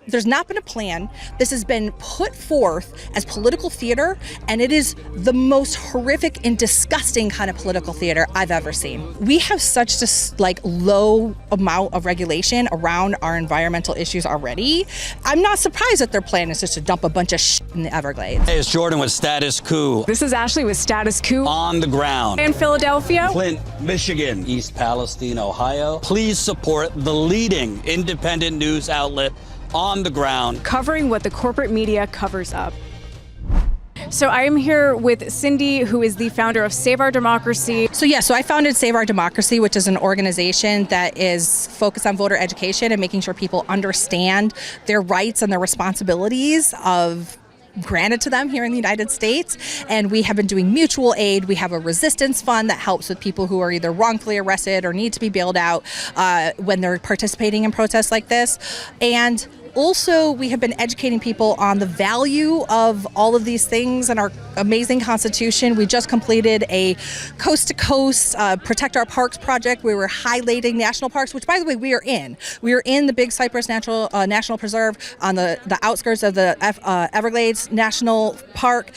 There's not been a plan. This has been put forth as political theater, and it is the most horrific and disgusting kind of political theater I've ever seen. We have such this low amount of regulation around our environmental issues already. I'm not surprised that their plan is just to dump a bunch of shit in the Everglades. Hey, it's Jordan with Status Coup. This is Ashley with Status Coup. On the ground. In Philadelphia. Flint, Michigan. East Palestine, Ohio. Please support the leading independent news outlet on the ground, covering what the corporate media covers up. So I am here with Cindy, who is the founder of Save Our Democracy. So I founded Save Our Democracy, which is an organization that is focused on voter education and making sure people understand their rights and their responsibilities granted to them here in the United States. And we have been doing mutual aid. We have a resistance fund that helps with people who are either wrongfully arrested or need to be bailed out when they're participating in protests like this. And also, we have been educating people on the value of all of these things and our amazing Constitution. We just completed a coast-to-coast Protect Our Parks project. We were highlighting national parks, which, by the way, we are in. We are in the Big Cypress National Preserve on the outskirts of the Everglades National Park.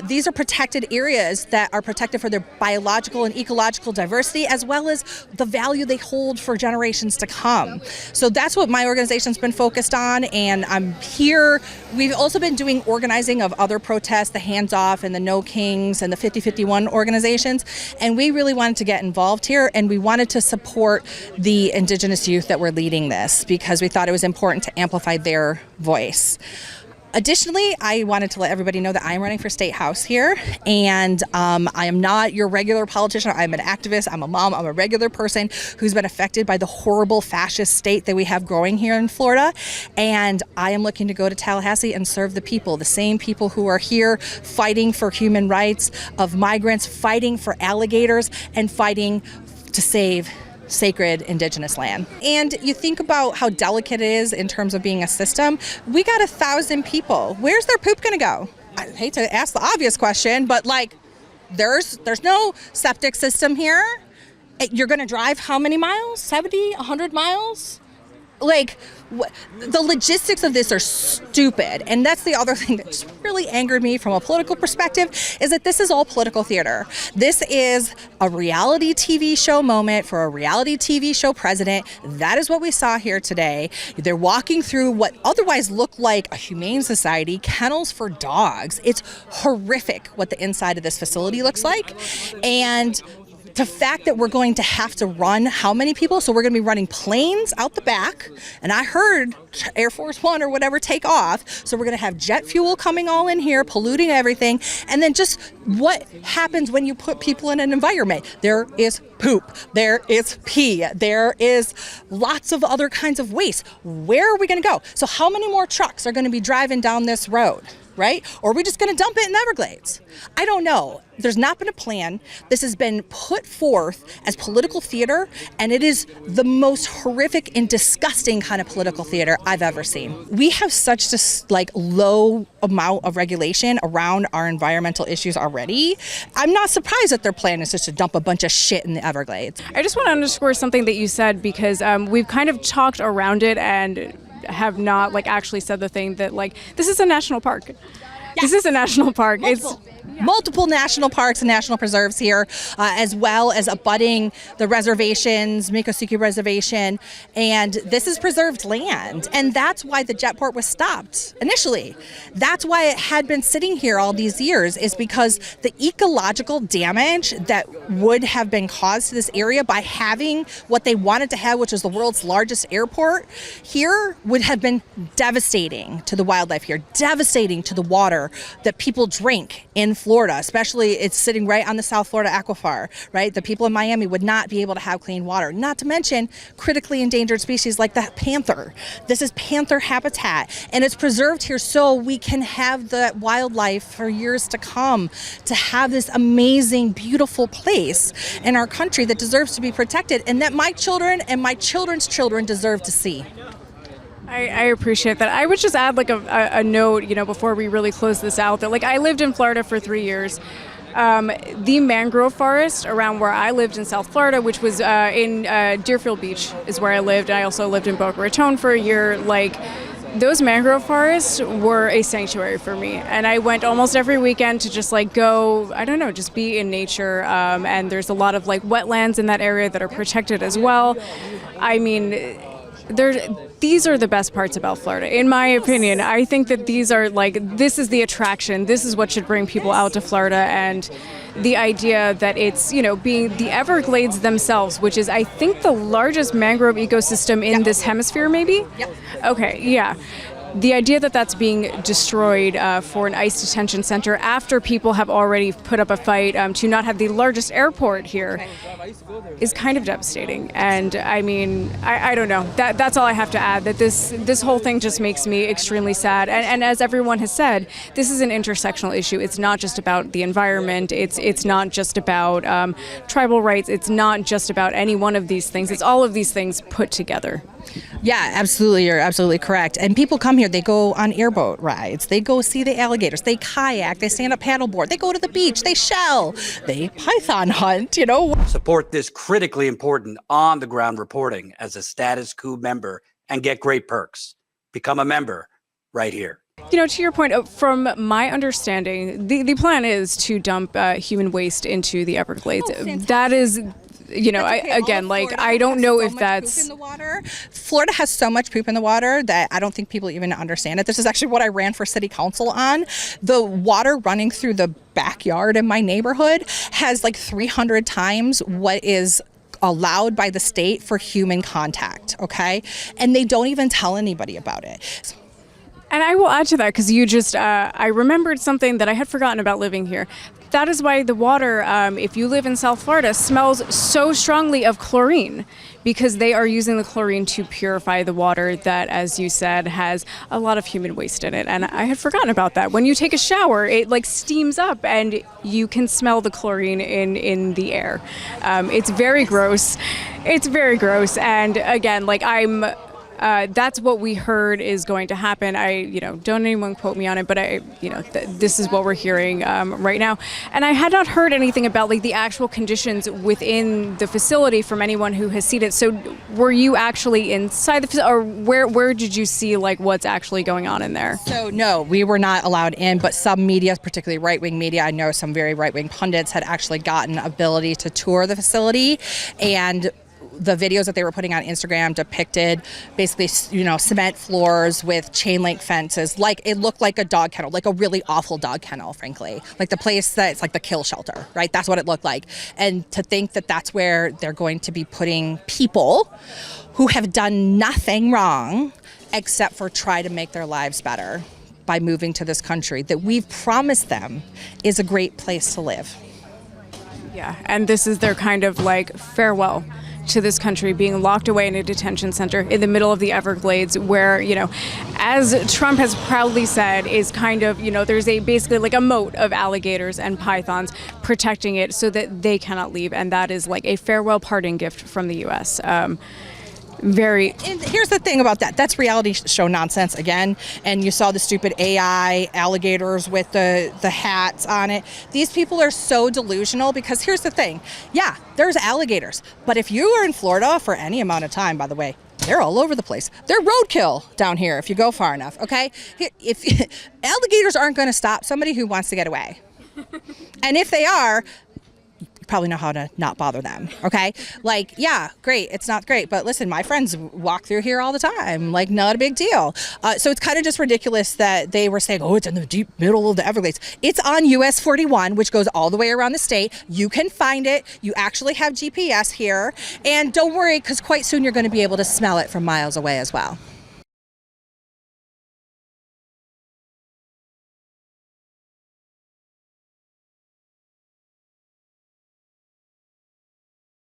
These are protected areas that are protected for their biological and ecological diversity, as well as the value they hold for generations to come. So that's what my organization's been focused on. And I'm here. We've also been doing organizing of other protests, the Hands Off and the No Kings and the 5051 organizations. And we really wanted to get involved here, and we wanted to support the Indigenous youth that were leading this because we thought it was important to amplify their voice. Additionally, I wanted to let everybody know that I'm running for State House here, and I am not your regular politician. I'm an activist. I'm a mom. I'm a regular person who's been affected by the horrible fascist state that we have growing here in Florida, and I am looking to go to Tallahassee and serve the people, the same people who are here fighting for human rights of migrants, fighting for alligators, and fighting to save sacred Indigenous land. And you think about how delicate it is in terms of being a system. We got 1,000 people. Where's their poop going to go? I hate to ask the obvious question, but there's no septic system here. You're going to drive how many miles? 70, 100 miles? The logistics of this are stupid. And that's the other thing that just really angered me from a political perspective, is that this is all political theater. This is a reality TV show moment for a reality TV show president. That is what we saw here today. They're walking through what otherwise look like a humane society, kennels for dogs. It's horrific what the inside of this facility looks like. And the fact that we're going to have to run how many people? So we're going to be running planes out the back. And I heard Air Force One or whatever take off. So we're going to have jet fuel coming all in here, polluting everything. And then just what happens when you put people in an environment? There is poop. There is pee. There is lots of other kinds of waste. Where are we going to go? So how many more trucks are going to be driving down this road? Right? Or are we just going to dump it in the Everglades? I don't know. There's not been a plan. This has been put forth as political theater, and it is the most horrific and disgusting kind of political theater I've ever seen. We have such this low amount of regulation around our environmental issues already. I'm not surprised that their plan is just to dump a bunch of shit in the Everglades. I just want to underscore something that you said, because we've kind of talked around it and have not actually said the thing that this is a national park. Yes. This is a national park. Multiple national parks and national preserves here, as well as abutting the reservations, Miccosukee Reservation, and this is preserved land. And that's why the jetport was stopped initially. That's why it had been sitting here all these years, is because the ecological damage that would have been caused to this area by having what they wanted to have, which is the world's largest airport here, would have been devastating to the wildlife here, devastating to the water that people drink in Florida, especially it's sitting right on the South Florida aquifer, right? The people in Miami would not be able to have clean water, not to mention critically endangered species like the panther. This is panther habitat, and it's preserved here so we can have the wildlife for years to come, to have this amazing, beautiful place in our country that deserves to be protected, and that my children and my children's children deserve to see. I appreciate that. I would just add a note, before we really close this out, that I lived in Florida for 3 years. The mangrove forest around where I lived in South Florida, which was in Deerfield Beach is where I lived. I also lived in Boca Raton for a year. those mangrove forests were a sanctuary for me, and I went almost every weekend to just like go, I don't know, just be in nature. And there's a lot of like wetlands in that area that are protected as well. I mean, these are the best parts about Florida, in my opinion. I think that these are like, this is the attraction. This is what should bring people out to Florida, and the idea that it's, you know, being the Everglades themselves, which is, I think, the largest mangrove ecosystem in this hemisphere, maybe? Yep. Okay, yeah. The idea that that's being destroyed for an ICE detention center after people have already put up a fight to not have the largest airport here is kind of devastating. And I mean, I don't know. That's all I have to add, that this whole thing just makes me extremely sad. And as everyone has said, this is an intersectional issue. It's not just about the environment. It's not just about tribal rights. It's not just about any one of these things. It's all of these things put together. Yeah, absolutely. You're absolutely correct. And people come here, they go on airboat rides, they go see the alligators, they kayak, they stand up paddleboard, they go to the beach, they shell, they python hunt, you know. Support this critically important on-the-ground reporting as a Status Coup member and get great perks. Become a member right here. You know, to your point, from my understanding, the plan is to dump human waste into the Everglades. That is, you know, I don't know if that's... In the water. Florida has so much poop in the water that I don't think people even understand it. This is actually what I ran for city council on. The water running through the backyard in my neighborhood has like 300 times what is allowed by the state for human contact, okay? And they don't even tell anybody about it. And I will add to that, because you just, I remembered something that I had forgotten about living here. That is why the water, if you live in South Florida, smells so strongly of chlorine, because they are using the chlorine to purify the water that, as you said, has a lot of human waste in it. And I had forgotten about that. When you take a shower, it like steams up and you can smell the chlorine in the air. It's very gross. It's very gross. And again, like that's what we heard is going to happen. Don't anyone quote me on it, but this is what we're hearing right now. And I had not heard anything about like the actual conditions within the facility from anyone who has seen it. So were you actually inside the facility, or where did you see like what's actually going on in there? So no, we were not allowed in, but some media, particularly right-wing media, I know some very right-wing pundits had actually gotten ability to tour the facility, and the videos that they were putting on Instagram depicted basically, cement floors with chain link fences. Like, it looked like a dog kennel, like a really awful dog kennel, frankly. Like the place that's like the kill shelter, right? That's what it looked like. And to think that that's where they're going to be putting people who have done nothing wrong except for try to make their lives better by moving to this country that we've promised them is a great place to live. Yeah, and this is their kind of like farewell to this country, being locked away in a detention center in the middle of the Everglades, where, as Trump has proudly said, is kind of, there's basically like a moat of alligators and pythons protecting it so that they cannot leave. And that is like a farewell parting gift from the U.S. And here's the thing about that. That's reality show nonsense again. And you saw the stupid AI alligators with the hats on it. These people are so delusional, because here's the thing. Yeah, there's alligators. But if you are in Florida for any amount of time, by the way, they're all over the place. They're roadkill down here if you go far enough, okay? If alligators aren't going to stop somebody who wants to get away. And if they are, probably know how to not bother them, okay? Like, yeah, great, it's not great, but listen, my friends walk through here all the time, like, not a big deal. So it's kind of just ridiculous that they were saying, oh, it's in the deep middle of the Everglades. It's on US 41, which goes all the way around the state. You can find it. You actually have GPS here. And don't worry, because quite soon you're going to be able to smell it from miles away as well.